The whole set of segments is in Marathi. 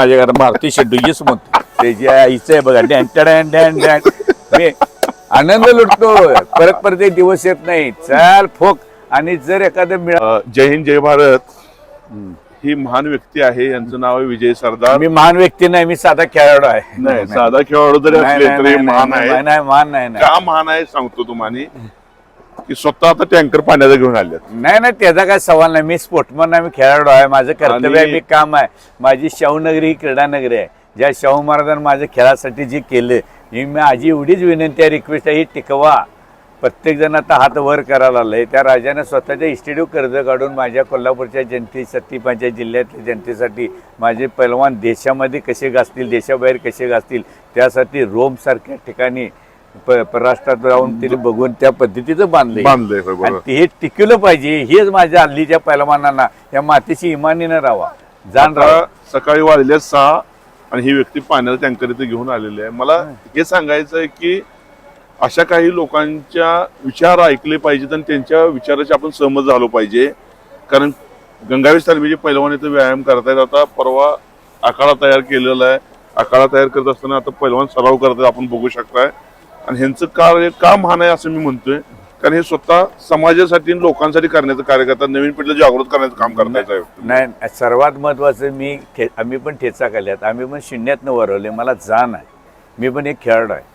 माझ्या घरात मारुती शेड्डूच म्हणतो त्याची आईचं आहे बघा डॅन डॅन डॅन डॅन मी आनंद लुटतो. परत परत एक दिवस येत नाही. चाल फोक. आणि जर एखादं जय हिंद जय भारत ही महान व्यक्ती आहे. यांचं नाव आहे विजय सरदार. मी महान व्यक्ती नाही, मी साधा खेळाडू आहे. नाही साधा खेळाडू जरी असले तरी महान आहे. नाही महान नाही. का महान आहे सांगतो तुम्हाला की स्वतः आता टँकर पाण्याचा घेऊन आले. नाही त्याचा काय सवाल नाही. मी स्पोर्टमन आहे, मी खेळाडू आहे. माझं कर्तव्य आहे, मी काम आहे. माझी शाहूनगरी ही क्रीडा नगरी आहे. ज्या शाहू महाराजांनी माझ्या खेळासाठी जे केलं ही माझी एवढीच विनंती आहे, रिक्वेस्ट आहे, ही टिकवा. प्रत्येक जण आता हात वर करायला लागलाय. त्या राजाने स्वतःच्या इस्टेटिव्ह कर्ज काढून माझ्या कोल्हापूरच्या जनतेसाठी, माझ्या जिल्ह्यातल्या जनतेसाठी माझे पैलवान देशामध्ये कसे गाजतील, देशाबाहेर कसे गाजतील, त्यासाठी रोम सारख्या ठिकाणी परराष्ट्रात राहून तिने बघून त्या पद्धतीचं बांधलंय. हे टिकवलं पाहिजे. हेच माझ्या हल्लीच्या पैलवानांना या मातीची इमानीनं राहावा, जाण राहा. सकाळी वाजले 6 आणि ही व्यक्ती पाण्याचा टँकर इथे घेऊन आलेली आहे. मला हे सांगायचं आहे की अशा काही लोकांच्या विचार ऐकले पाहिजेत आणि त्यांच्या विचाराशी आपण सहमत झालो पाहिजे. कारण गंगावेश तालमीचे पैलवान इथे व्यायाम करतायत. आता परवा आखाडा तयार केलेला आहे. आखाडा तयार करत असताना आता पैलवान सराव करतायत, आपण बघू शकताय. आणि ह्यांचं कार्य का महान आहे असं मी म्हणतोय, कारण हे स्वतः समाजासाठी लोकांसाठी करण्याचं कार्य करतात, नवीन पिढीला जागृत करण्याचं काम करतायचं. नाही सर्वात महत्वाचं आम्ही पण ठेचा केल्यात, आम्ही पण शून्यातनं वरवले. मला जाण आहे, मी पण एक खेळाडू आहे.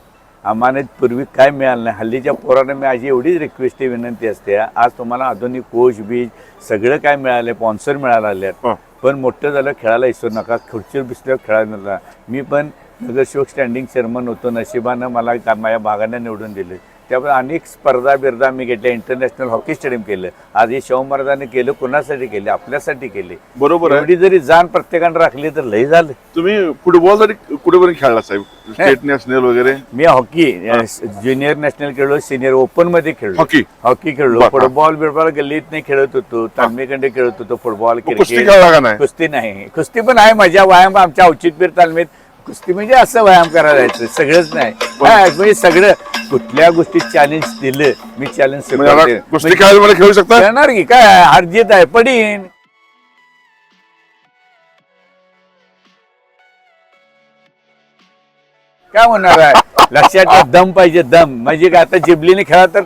आम्हाला पूर्वी काय मिळालं नाही. हल्लीच्या पोरांना मी माझी एवढीच रिक्वेस्ट विनंती असते, आज तुम्हाला आधुनिक कोच बीज सगळं काय मिळालं, स्पॉन्सर मिळायला लागल्यात. पण मोठं झालं खेळायला विसरू नका. खुर्चीवर बसल्यावर खेळायला नका. मी पण नगरसेवक स्टँडिंग चेअरमन होतो. नशिबानं मला माझ्या भागाने निवडून दिले. त्यामुळे अनेक स्पर्धा बिर्धा मी घेतल्या. इंटरनॅशनल हॉकी स्टेडियम केलं. आज हे शाहू महाराजांनी केलं, कुणासाठी केले? आपल्यासाठी केले. बरोबर आहे. एवढी जरी जाण प्रत्येकाने राखली तर लय झालं. तुम्ही फुटबॉल जरी कुठेपर्यंत खेळला साहेब? स्टेट नॅशनल वगैरे? मी हॉकी ज्युनियर नॅशनल खेळलो, सिनियर ओपन मध्ये खेळलो. हॉकी खेळलो. फुटबॉल बिटबॉल गल्लीत नाही खेळत होतो, तालमीकडे खेळत होतो. Football, cricket. कुस्ती नाही. कुस्ती पण आहे माझ्या व्यायाम. आमच्या औचितपीर तालमीत कुस्ती म्हणजे असं व्यायाम करायला जायचं, सगळंच नाही. म्हणजे सगळं कुठल्या गोष्टीत चॅलेंज दिलं मी चॅलेंज कुस्ती खेळायला खेळू शकता येणार की काय? हारजीत आहे, पडीन. काय होणार आहे? लक्षात ठेवा, दम पाहिजे. दम म्हणजे काय? आता जिबलीने खेळा तर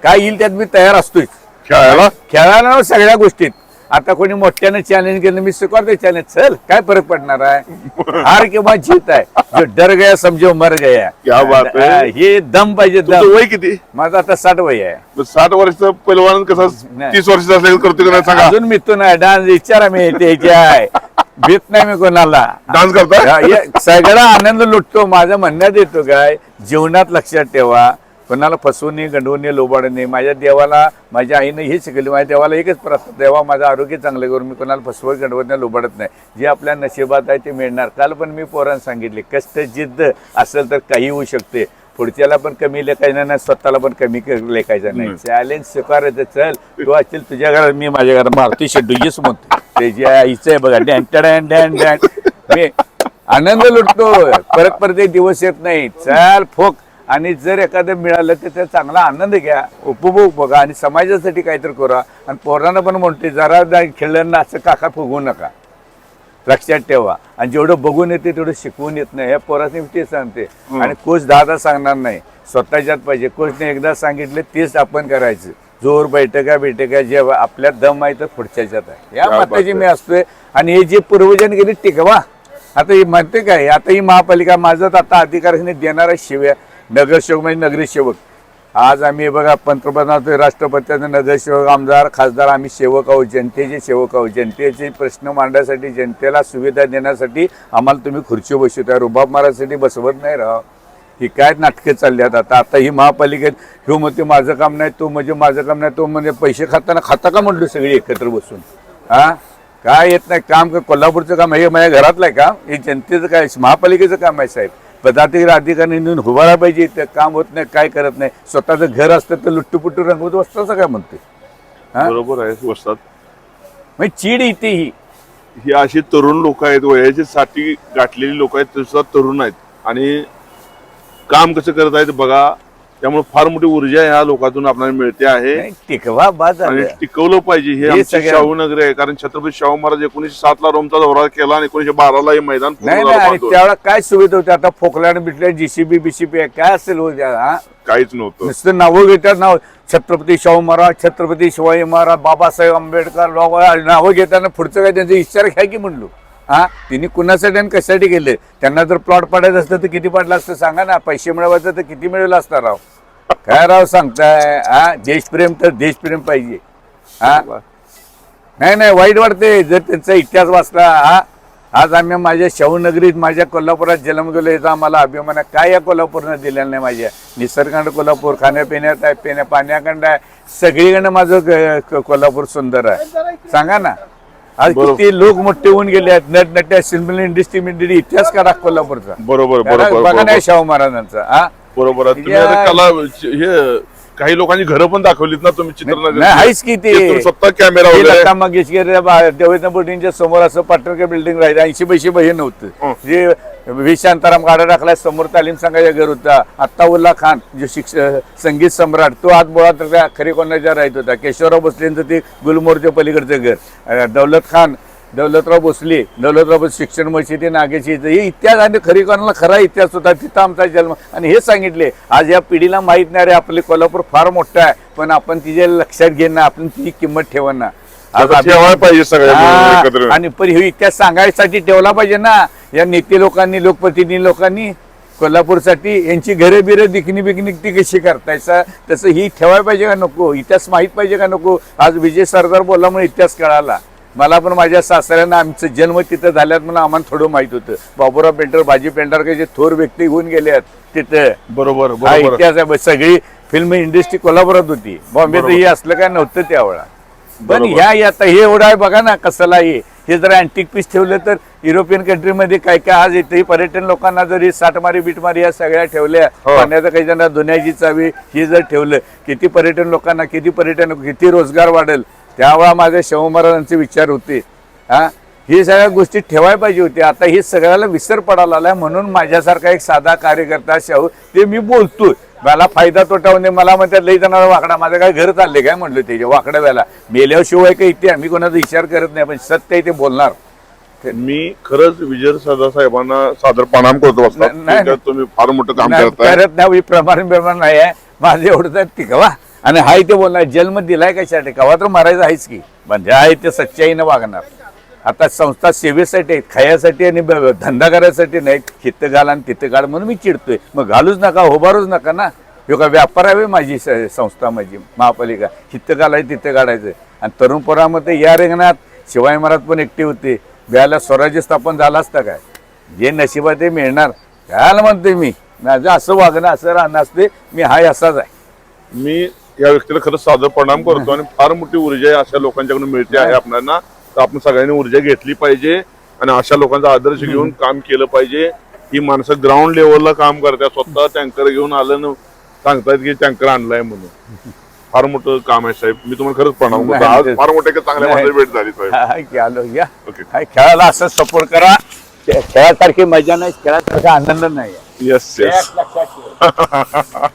काय येईल त्यात मी तयार असतोय खेळायला सगळ्या गोष्टीत. आता कोणी मोठ्यानं चॅलेंज केलं मी स्वीकारतो चॅलेंज. चल काय फरक पडणार आहे? हार किंवा जीत आहे. जो डर गया समजो मर गया. क्या बात आहे. हे दम पाहिजे. दम. वय किती? माझं आता 60 वय आहे. 60 वर्षाचं पैलवान कसं 30 वर्षाचा असेल करतो का सांगा? अजून मी तो नाही डान्स विचारा मी त्याचे आहे. भीत नाही मी कोणाला. डान्स करता सगळा आनंद लुटतो. माझं म्हणण्यात येतो काय, जीवनात लक्षात ठेवा, कोणाला फसवणे, गंडवणे, लोबाडणे. माझ्या देवाला, माझ्या आईने हे शिकवले. माझ्या देवाला एकच प्रार्थना, देवा माझं आरोग्य चांगलं करून मी कोणाला फसवत, गंडवत, लोबाडत नाही. जे आपल्या नशिबात आहे ते मिळणार. काल पण मी पोरांना सांगितले, कष्ट जिद्द असेल तर काही होऊ शकते. पुढच्याला पण कमी लेखायचं नाही, स्वतःला पण कमी लेखायचं नाही. चॅलेंज स्वीकारायचं. चल तू असेल तुझ्या घरात, मी माझ्या घरात मारुती शेड्डूच म्हणतो त्याची आईचं आहे बघा डॅन डॅन डॅन डॅन मी आनंद लुटतो. परत परत एक दिवस येत नाही. चाल फोक. आणि जर एखादं मिळालं तर त्याचा चांगला आनंद घ्या, उपभोग बघा आणि समाजासाठी काहीतरी करा. आणि पोरांना पण म्हणते जरा खेळल्यांना असं काका फुगवू नका, लक्षात ठेवा. आणि जेवढं बघून येते तेवढं शिकवून येत नाही. हे पोरांनी ते सांगते. आणि कोच दादा सांगणार नाही, स्वतःच्यात पाहिजे. कोचने एकदा सांगितलं तेच आपण करायचं. जोर बैठका जे आपल्यात दम आहे तर पुढच्याच्यात आहे. या मताची मी असतोय. आणि हे जे पूर्वजन गेले टिकवा. आता ही म्हणते काय, आता ही महापालिका माझं आता अधिकाऱ्याने देणारा शिव्या. नगरसेवक म्हणजे नगरसेवक. आज आम्ही बघा पंतप्रधान, राष्ट्रपतीचा नगरसेवक, आमदार, खासदार, आम्ही सेवक आहोत, जनतेचे सेवक आहोत. जनतेचे प्रश्न मांडण्यासाठी, जनतेला सुविधा देण्यासाठी आम्हाला तुम्ही खुर्ची बसवताय. रुबाब मारायसाठी बसवत नाही राव. ही काय नाटकं चालली आहेत आता ही महापालिकेत. ह्यो म्हणते माझं काम नाही, तो म्हणजे माझं काम नाही, तो म्हणजे पैसे खाता का म्हटलं सगळी एकत्र बसून. काय येत नाही काम? कोल्हापूरचं काम हे माझ्या घरातलं आहे काम? हे जनतेचं काय, महापालिकेचं काम आहे साहेब. पदाधिकारी अधिकारी नेऊन उभारा पाहिजे. ते काम होत नाही, काय करत नाही. स्वतःचं घर असतं तर लुट्टूपुट्टू रंगवत असतं काय म्हणते. बरोबर आहे. वस्तात म्हणजे चीड येते. ही अशी तरुण लोक आहेत, वयाची 60 गाठलेली लोक आहेत, ते सुद्धा तरुण आहेत आणि काम कसं करत आहेत बघा. त्यामुळे फार मोठी ऊर्जा ह्या लोकांतून आपल्याला मिळते आहे नाही, टिकवा बाद आणि झालं. टिकवलं पाहिजे. हे हे आमची सगळ्या- शाहू नगरी आहे, कारण छत्रपती शाहू महाराज 1907 ला रोमचा दौरा केला आणि 1912 हे मैदान पूर्ण नाही झालं नाही, आणि बांधून. त्यावेळेला काय सुविधा होती? आता फोकलँड बिटलँड जीसीबी बीसीबी काय असेल हो त्या, हा? काहीच नव्हतं. नुसतं नावं घेतात, नाव छत्रपती शाहू महाराज, छत्रपती शिवाजी महाराज, बाबासाहेब आंबेडकर, लोक नावं घेताना पुढचं काय त्यांचा विचार घ्या की म्हणलो. हा, तिने कुणासाठी आणि कशासाठी गेले? त्यांना जर प्लॉट पाडायचं असतं तर किती पाडलं असतं सांगा ना. पैसे मिळवायचं तर किती मिळवलं असतं राव? काय राव सांगताय? हा, देशप्रेम तर देशप्रेम पाहिजे. हा, नाही नाही, वाईट वाटते जर त्यांचा इतिहास वाचला. हा, आज आम्ही माझ्या शाहू नगरीत माझ्या कोल्हापुरात जन्म गेलो, याचा आम्हाला अभिमान आहे. काय या कोल्हापूरनं दिलेलं नाही? माझ्या निसर्गानं कोल्हापूर, खाण्यापिण्यात आहे, पाण्याखंड आहे, सगळीकडनं माझं कोल्हापूर सुंदर आहे. सांगा ना, आज बरोबर. किती लोक मोठे होऊन गेले आहेत, नटनट्या सिनेमा इंडस्ट्री इतिहास काढा कोल्हापूरचा. बरोबर बघा बरोबर नाही शाहू महाराजांचा. हा, बरोबर आहे. तुम्ही या- आता कला हे काही लोकांनी घरं पण दाखवलीत ना तुम्ही चित्रनगर नाही, आहेच की ते. स्वतः कॅमेरा हे वगैरे लता मंगेशकर देवेंद्र बोटींच्या समोर असं पाटणकर बिल्डिंग राहिलं, 80 पैसे हे नव्हतं. जे व्ही शांताराम गाडा टाकलाय समोर तालीम संघाचा घर होता. अत्ताउल्ला खान जो संगीत सम्राट, तो आज मुळात खरी कोणाच्या राहत होता. केशवराव भोसलेंचं ते गुलमोहरच्या पलीकडचं घर. दौलतराव भोसले शिक्षण मशिदी नागेशी, हे इतिहास आणि खरी कोणाला खरा इतिहास होता. तिथं आमचा जन्म. आणि हे सांगितले आज या पिढीला माहित नाही रे, आपले कोल्हापूर फार मोठं आहे, पण आपण तिच्या लक्षात घेणं, आपण तिची किंमत ठेवणं. आज ठेवायला पाहिजे सगळ्या एकत्र. आणि पण हे इतिहास सांगायसाठी ठेवला पाहिजे ना या नेते लोकांनी, लोकप्रतिनिधी लोकांनी. कोल्हापूरसाठी यांची घरे बिरे दिखणी बिकणी ती कशी करतायचा, तसं ही ठेवायला पाहिजे का नको? इतिहास माहित पाहिजे का नको? आज विजय सरदार बोलल्यामुळे इतिहास कळाला. मला पण माझ्या सासऱ्यांना आमचं जन्म तिथं झाल्यात म्हणून आम्हाला थोडं माहित होतं. बाबूराव पेंटर, बाजी पेंढारकर जे थोर व्यक्ती होऊन गेले आहेत तिथं. बरोबर हा बरोबर इतिहास आहे. सगळी फिल्म इंडस्ट्री कोल्हापुरात होती. बॉम्बे तर हे असलं काय नव्हतं त्यावेळा. पण बरोबर. ह्या आता हे एवढं आहे बघा ना कसला हे जर अँटिक पीस ठेवलं तर युरोपियन कंट्रीमध्ये काय काय आज इथे पर्यटन लोकांना जरी साठमारी बिटमारी या सगळ्या ठेवल्या, हो. पाण्याचं काही जण दुनियाची चावी हे जर ठेवलं, किती पर्यटन लोकांना, किती रोजगार वाढेल. त्यावेळा माझ्या शाहू महाराजांचे विचार होते. हा, हे सगळ्या गोष्टी ठेवायला पाहिजे होती. आता हे सगळ्याला विसर पडायला आलाय. म्हणून माझ्यासारखा एक साधा कार्यकर्ता शाहू ते मी बोलतोय, मला फायदा तोटा होणे. मला म्हणतात लई जाणार वाकडा, माझं काय घर चालले काय म्हणलं त्याच्या वाकड्या वेळेला. मेल्याशिवाय काही इथे आम्ही कोणाचा विचार करत नाही, पण सत्य आहे ते बोलणार. मी खरंच विजय सरदार साहेबांना सादर प्रणाम करतो. नाही, असतात तुम्ही फार मोठं काम नाही, करताय. करत नाही, प्रमाण नाही आहे माझं एवढं तर टिकवा. आणि हाय ते बोलणार, जन्म दिलाय कशासाठी? कवा तर मारायचं आहेच की. म्हणजे आहे ते सच्चाईनं वागणार. आता संस्था सेवेसाठी आहेत, खायासाठी आणि धंदा करायसाठी नाही. हिथं घाल आणि तिथं घाल म्हणून मी चिडतोय. मग घालूच नका, उभारूच नका ना. ह्यो का व्यापार आहे माझी संस्था, माझी महापालिका. हिथं घालायचं तिथं काढायचं. आणि तरुण पोरामध्ये या रिंगणात शिवाजी महाराज पण एकटे होते. ब्याला स्वराज्य स्थापन झालं असतं काय? जे नशिबात ते मिळणार. घ्यायला म्हणतोय मी, माझं असं वागणं असं राहणं असते. मी हाय असाच आहे. मी या व्यक्तीला खरंच सादर प्रणाम करतो आणि फार मोठी ऊर्जा अशा लोकांच्याकडून मिळते आहे आपल्याला. तर आपण सगळ्यांनी ऊर्जा घेतली पाहिजे आणि अशा लोकांचा आदर्श घेऊन काम केलं पाहिजे. ही माणसं ग्राउंड लेवलला काम करतात. स्वतः टँकर घेऊन आलं ना, सांगतायत की टँकर आणलाय म्हणून. फार मोठं काम आहे साहेब. मी तुम्हाला खरंच प्रणाम करतो. आज फार मोठ्या चांगल्या माणसाची भेट झाली साहेब. आलो या. ओके. हाय, खेळाला असं सपोर्ट करा. खेळासारखी मजा नाही, खेळासारखा आनंद नाही. Yes yes. लक्षात ठेवा.